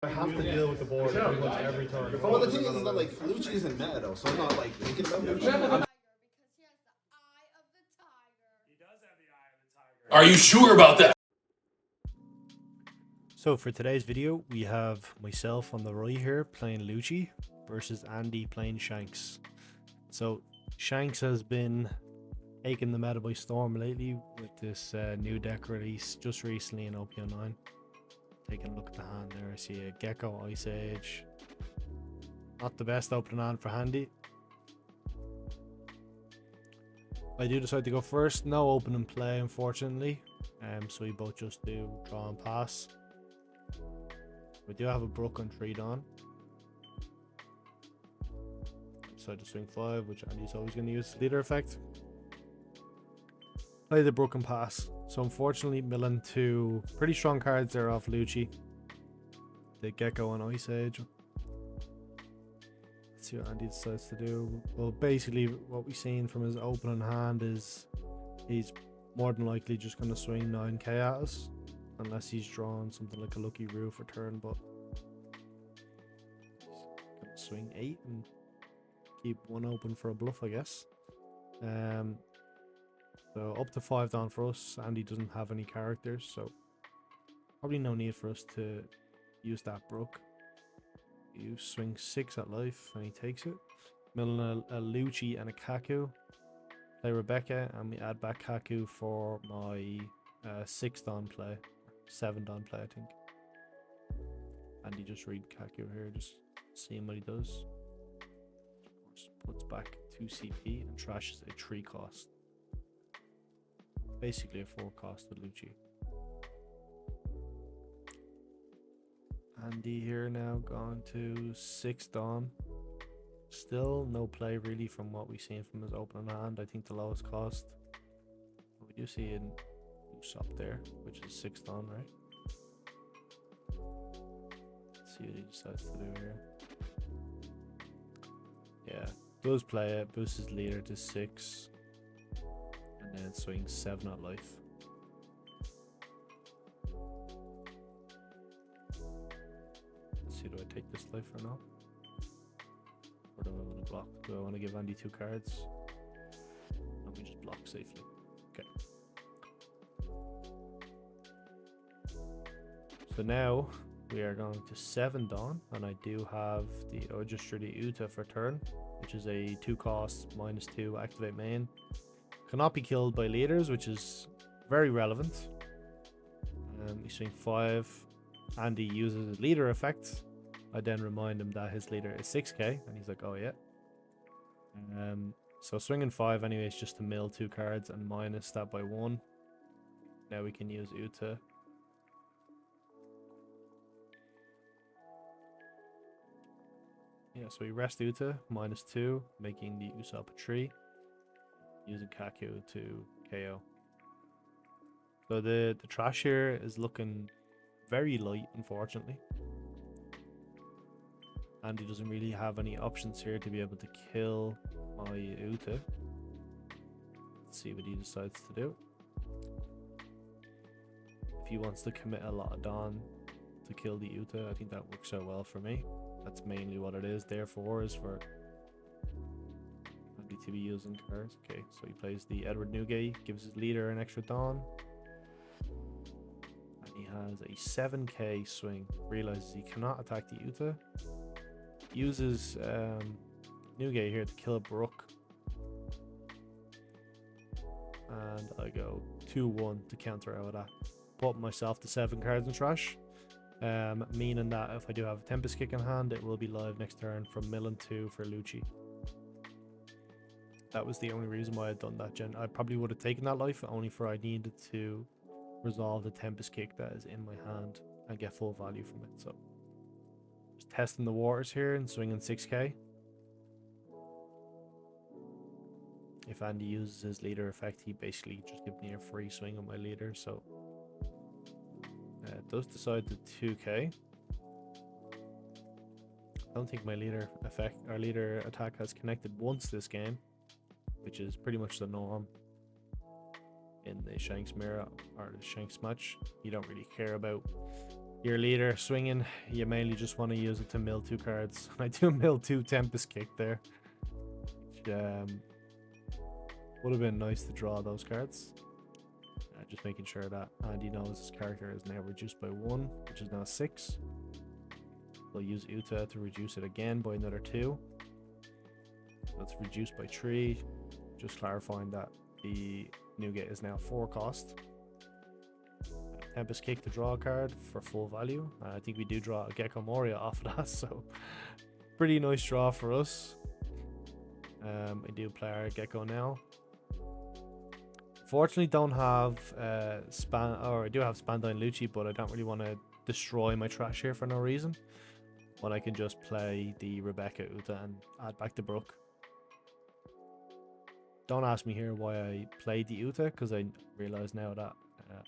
I have to deal with the board pretty much every turn. Well, the thing is that like Lucci isn't meta though, so I'm not like thinking about Lucci. Are you sure about that? So for today's video, we have myself on the right here playing Lucci versus Andy playing Shanks. So Shanks has been taking the meta by storm lately with this new deck release just recently in OP09. Taking a look at the hand there, I see a Gecko, Ice Age. Not the best opening hand for Handy. I do decide to go first. No open and play, unfortunately. So we both just do draw and pass. We do have a Brook on 3 Dawn. Decide to swing 5, which Andy's always going to use leader effect. Play the Brook and pass. So unfortunately, milling 2 pretty strong cards there off Lucci. The Gecko and Ice Age. Let's see what Andy decides to do. Well, basically, what we've seen from his opening hand is he's more than likely just going to swing 9k at us, unless he's drawn something like a Lucky Roof or turn, but he's going to swing 8 and keep 1 open for a bluff, I guess. So up to 5 down for us. Andy doesn't have any characters, so probably no need for us to use that Brook. You swing 6 at life and he takes it. Milling a Lucci and a Kaku. Play Rebecca and we add back Kaku for my 6 Dawn play. 7 Dawn play, I think. And he just read Kaku here, just seeing what he does. Of course, puts back 2 CP and trashes a 3 cost. Basically a 4 cost with Lucci. Andy here now gone to 6 Dawn. Still no play really from what we've seen from his opening hand. I think the lowest cost. We do see an up there, which is 6 Dawn, right? Let's see what he decides to do here. Yeah, does play it, boosts his leader to 6. And then swings 7 at life. Let's see, do I take this life or not? Or do I want to block? Do I want to give Andy 2 cards? Let me just block safely. Okay. So now we are going to 7 Dawn, and I do have the Ojustridi Uta for turn, which is a 2 cost, -2, activate main. Cannot be killed by leaders, which is very relevant. We swing 5. Andy uses his leader effect. I then remind him that his leader is 6k, and he's like, oh yeah. So swinging 5 anyways, just to mill 2 cards and minus that by 1. Now we can use Uta. Yeah, so we rest Uta, -2, making the Usopp a 3. Using Kaku to KO. So the trash here is looking very light, unfortunately. And he doesn't really have any options here to be able to kill my Uta. Let's see what he decides to do. If he wants to commit a lot of Dawn to kill the Uta, I think that works out well for me. That's mainly what it is. Therefore, is for to be using cards. Okay, so he plays the Edward Newgate, gives his leader an extra Dawn, and he has a 7k swing. Realizes he cannot attack the Uta. Uses Newgate here to kill a Brook, and I go 2-1 to counter out of that. Put myself to 7 cards in trash, meaning that if I do have a Tempest Kick in hand, it will be live next turn from milling 2 for Lucci. That was the only reason why I'd done that, Gen. I probably would have taken that life, only for I needed to resolve the Tempest Kick that is in my hand and get full value from it. So just testing the waters here and swinging 6k. If Andy uses his leader effect, he basically just gives me a free swing on my leader. So it does decide to 2k. I don't think my leader effect or leader attack has connected once this game, which is pretty much the norm in the Shanks mirror or the Shanks match. You don't really care about your leader swinging, you mainly just want to use it to mill 2 cards. I do mill 2 Tempest Kick there, which would have been nice to draw those cards. Just making sure that Andy knows his character is now reduced by 1, which is now 6. We'll use Uta to reduce it again by another 2. That's reduced by 3. Just clarifying that the Nougat is now 4 cost. Tempest Kick to draw a card for full value. I think we do draw a Gecko Moria off of that, so pretty nice draw for us. I do play our Gecko now. Fortunately, don't have I do have Spandine Lucci, but I don't really want to destroy my trash here for no reason. When I can just play the Rebecca Uta and add back the Brook. Don't ask me here why I played the Uta, because I realize now that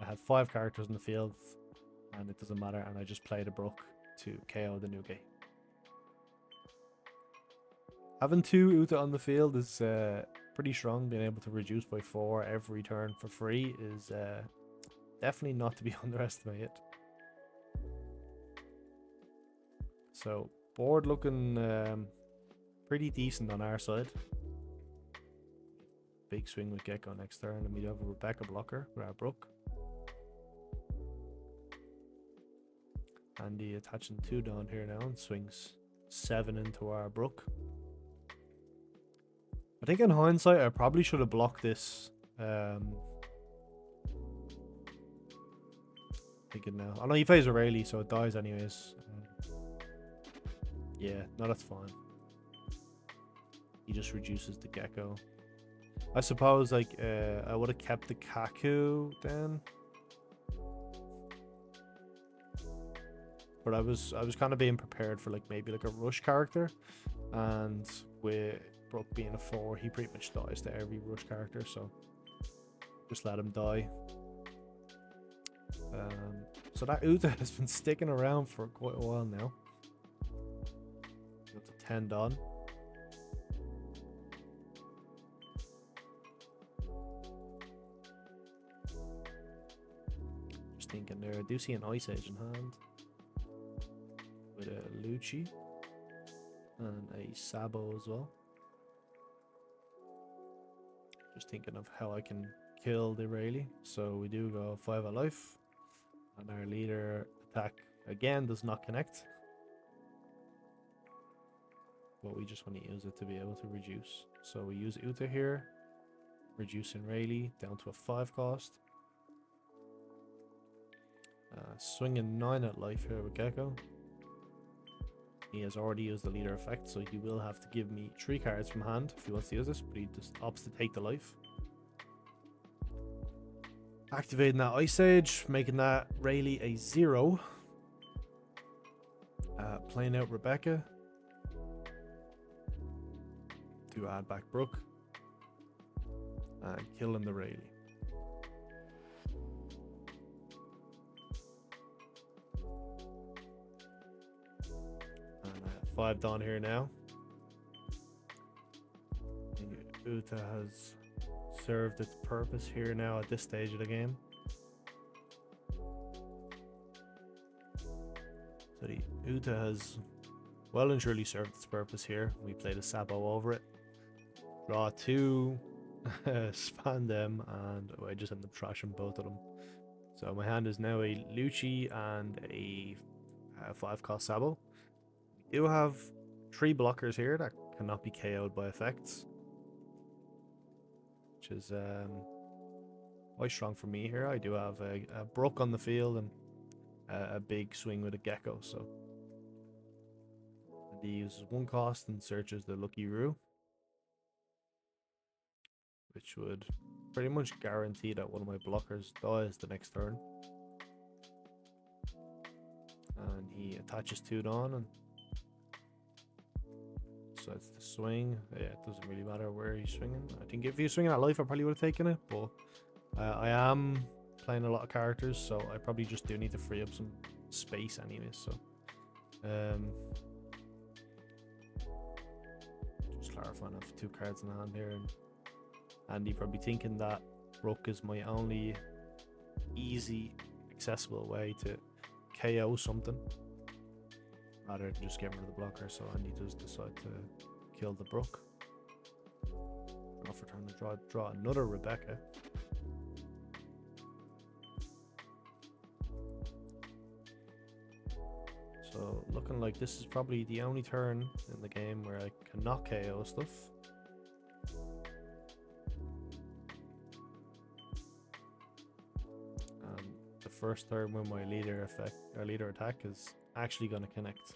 I had 5 characters in the field and it doesn't matter, and I just played a Brook to KO the Nougat. Having 2 Uta on the field is pretty strong. Being able to reduce by 4 every turn for free is definitely not to be underestimated. So board looking pretty decent on our side. Big swing with Gecko next turn, and we do have a Rebecca blocker with our Brook. Andy attaching 2 down here now and swings 7 into our Brook. I think in hindsight, I probably should have blocked this. Thinking now. I know he plays O'Reilly, so it dies anyways. Yeah, no, that's fine. He just reduces the Gecko. I suppose, like, I would have kept the Kaku then. But I was kind of being prepared for, like, maybe like a rush character, and with Brook being a 4, he pretty much dies to every rush character, so just let him die. So that Uta has been sticking around for quite a while now. Got the 10 done. Just thinking there, I do see an Ice Age in hand with a Lucci and a Sabo as well. Just thinking of how I can kill the Rayleigh. So we do go 5 of life, and our leader attack again does not connect, but we just want to use it to be able to reduce. So we use Uta here, reducing Rayleigh down to a 5 cost. Swinging 9 at life here with Gecko. He has already used the leader effect, so he will have to give me 3 cards from hand if he wants to use this, but he just opts to take the life. Activating that Ice Age, making that Rayleigh a 0. Playing out Rebecca to add back Brook, and killing the Rayleigh. And 5 down here now. Uta has served its purpose here now at this stage of the game. So the Uta has well and truly served its purpose here. We played a Sabo over it. Draw 2, span them, and I just end up trashing both of them. So my hand is now a Lucci and a 5 cost Sabo. We do have 3 blockers here that cannot be KO'd by effects, which is quite strong for me here. I do have a Brook on the field and a big swing with a Gecko, so he uses 1 cost and searches the Lucky Roo, which would pretty much guarantee that one of my blockers dies the next turn. And he attaches 2 on and decides to swing. Yeah, it doesn't really matter where he's swinging. I think if he was swinging at life, I probably would have taken it, but I am playing a lot of characters, so I probably just do need to free up some space anyway. So just clarifying, I have 2 cards in hand here, and Andy probably thinking that Brook is my only easy accessible way to KO something rather than just get rid of the blocker. So Andy does decide to kill the Brook. Off return to draw another Rebecca. So looking like this is probably the only turn in the game where I cannot KO stuff. The first turn when my leader attack is actually going to connect.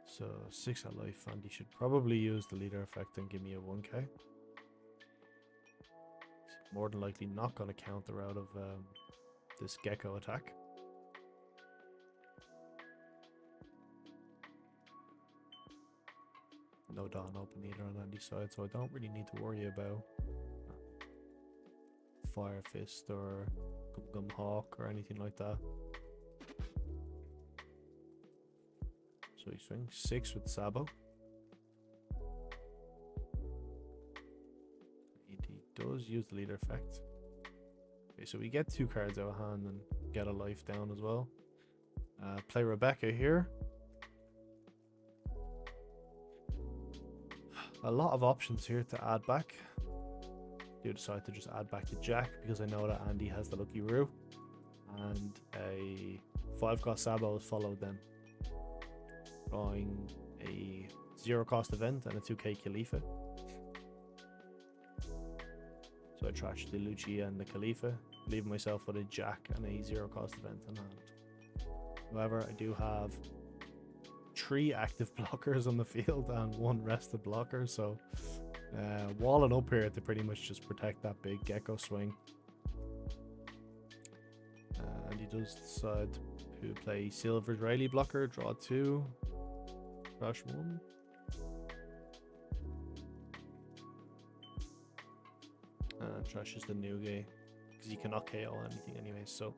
So 6 at life, and he should probably use the leader effect and give me a 1k. He's more than likely not going to counter out of this Gecko attack. No Dawn open either on Andy's side, so I don't really need to worry about Fire Fist or Gum Hawk or anything like that. So he swings 6 with Sabo. He does use the leader effect. Okay, so we get 2 cards out of hand and get a life down as well. Play Rebecca here. A lot of options here to add back. Do decide to just add back to Jack because I know that Andy has the Lucky Roo. And a 5-cost Sabo is followed then. Drawing a 0-cost event and a 2k Khalifa. So I trashed the Lucci and the Khalifa, leaving myself with a Jack and a 0-cost event in hand. However, I do have 3 active blockers on the field and 1 rested blocker, so walling up here to pretty much just protect that big Gecko swing. And he does decide to play Silver Rayleigh blocker, draw 2, trash 1. And trashes the Nougat because he cannot KO anything anyway, so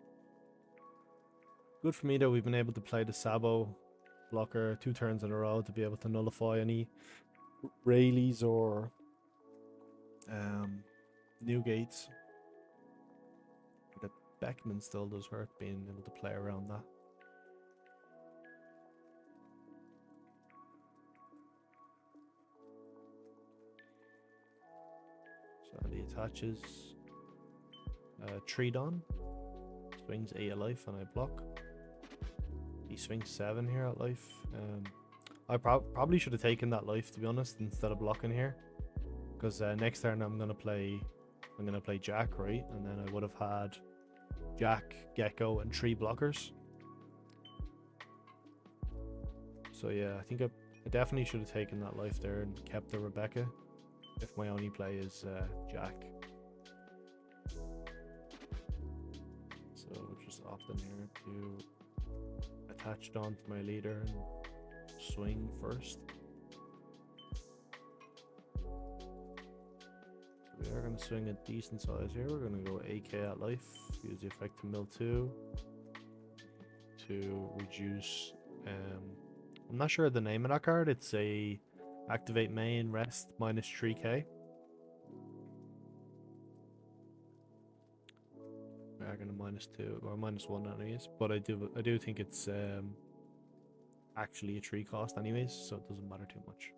good for me though. We've been able to play the Sabo blocker 2 turns in a row to be able to nullify any Rayleighs or Newgates. The Beckman still does hurt being able to play around that. So Andy attaches 3 Dawn, swings 8 at life and I block. He swings 7 here at life. I probably should have taken that life, to be honest, instead of blocking here, because next turn I'm gonna play Jack, right, and then I would have had Jack, Gecko, and 3 blockers. So yeah, I think I definitely should have taken that life there and kept the Rebecca if my only play is Jack. So just opt in here to attach Dawn to my leader and swing first. So we are going to swing a decent size here. We're going to go AK at life, use the effect to mill 2 to reduce. I'm not sure of the name of that card. It's a activate main rest minus 3k. We are going to minus 2 or minus 1 anyways, but I do think it's actually a 3 cost anyways, so it doesn't matter too much.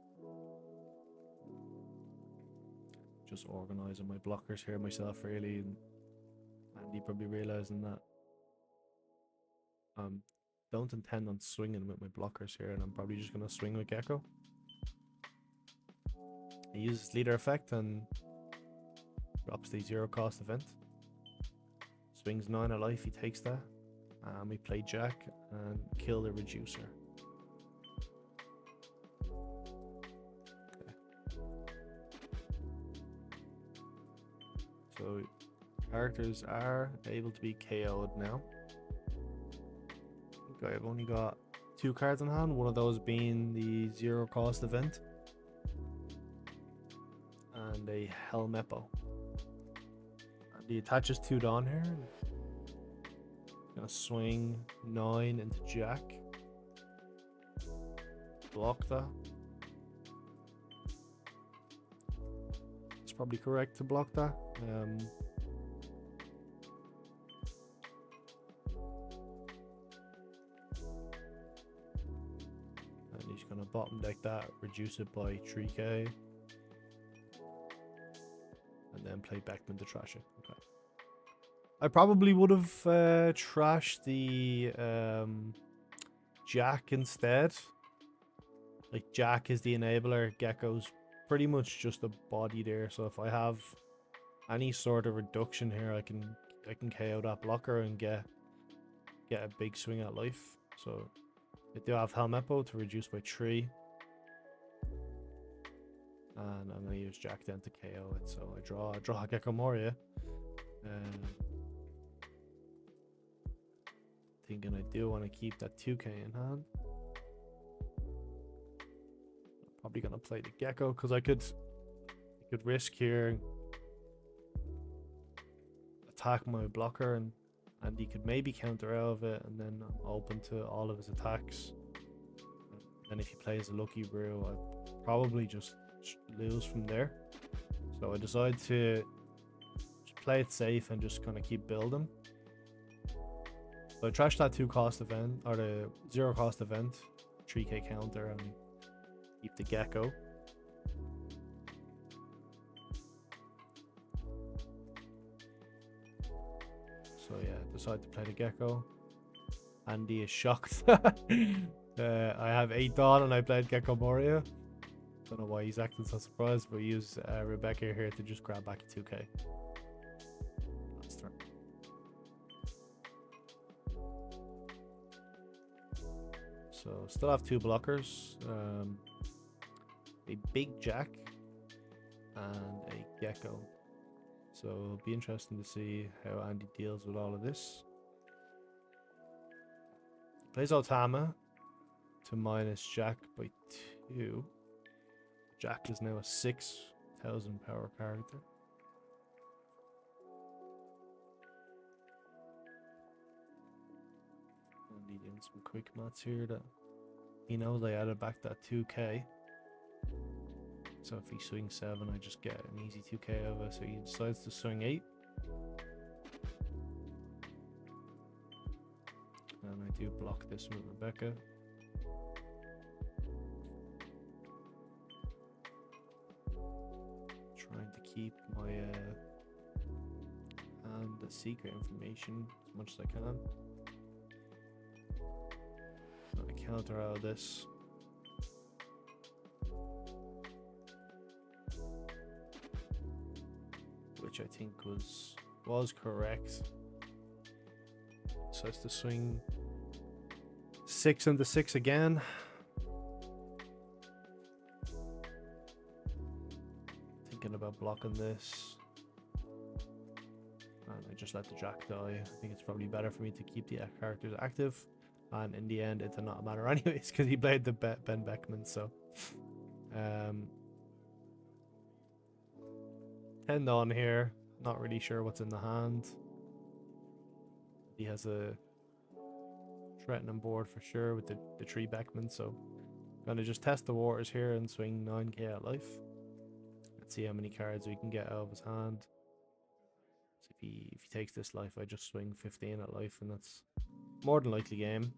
Just organizing my blockers here myself really, and Andy probably realizing that don't intend on swinging with my blockers here, and I'm probably just gonna swing with Gecko. He uses leader effect and drops the 0-cost event. Swings 9 at life, he takes that. And we play Jack and kill the reducer. Okay. So characters are able to be KO'd now. Okay, I've only got 2 cards in hand, one of those being the 0-cost event and a Helmeppo. And he attaches 2 Dawn here. Gonna swing 9 into Jack. Block that. It's probably correct to block that. he's gonna bottom deck that, reduce it by 3k, and then play Beckman to trash it. Okay. I probably would have trashed the Jack instead. Like, Jack is the enabler, Gecko's pretty much just a body there. So if I have any sort of reduction here, I can KO that blocker and get a big swing at life. So I do have Helmeppo to reduce by 3. And I'm gonna use Jack then to KO it. So I draw Gecko Moria. Thinking I do want to keep that 2k in hand. Probably gonna play the Gecko because I could risk here, attack my blocker, and he could maybe counter out of it, and then I'm open to all of his attacks. And if he plays a Lucky Brew, I'd probably just lose from there. So I decide to just play it safe and just kind of keep building. So I trashed that 2 cost event, or the 0 cost event, 3k counter, and keep the Gecko. So yeah, decide to play the Gecko. Andy is shocked. I have 8 Dawn and I played Gecko Moria. Don't know why he's acting so surprised, but we use Rebecca here to just grab back 2k. Last turn. So still have 2 blockers. A big Jack and a Gecko. So it'll be interesting to see how Andy deals with all of this. Plays Otama to minus Jack by 2. Jack is now a 6,000 power character. Andy doing some quick maths here that he knows I added back that 2k. So if he swings 7, I just get an easy 2k over. So he decides to swing 8. And I do block this with Rebecca. Trying to keep my and the secret information as much as I can. I'm gonna counter out of this. Which I think was correct. So it's to swing 6 into 6 again. Thinking about blocking this. And I just let the Jack die. I think it's probably better for me to keep the characters active. And in the end, it did not matter anyways, because he played the Ben Beckman. So 10 on here. Not really sure what's in the hand. He has a threatening board for sure with the 3 Beckman. So gonna just test the waters here and swing 9k at life. Let's see how many cards we can get out of his hand. So if he takes this life, I just swing 15 at life, and that's more than likely game.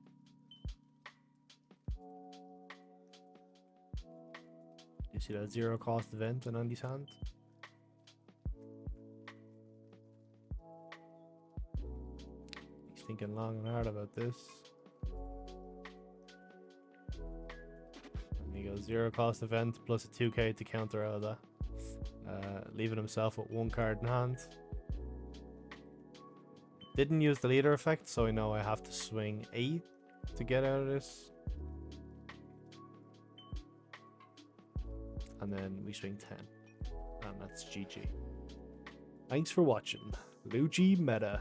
You see that 0 cost event in Andy's hand? He's thinking long and hard about this. And he goes 0 cost event plus a 2k to counter out of that. Leaving himself with 1 card in hand. Didn't use the leader effect, so I know I have to swing 8 to get out of this. And then we swing 10. And that's GG. Thanks for watching. Lucci Meta.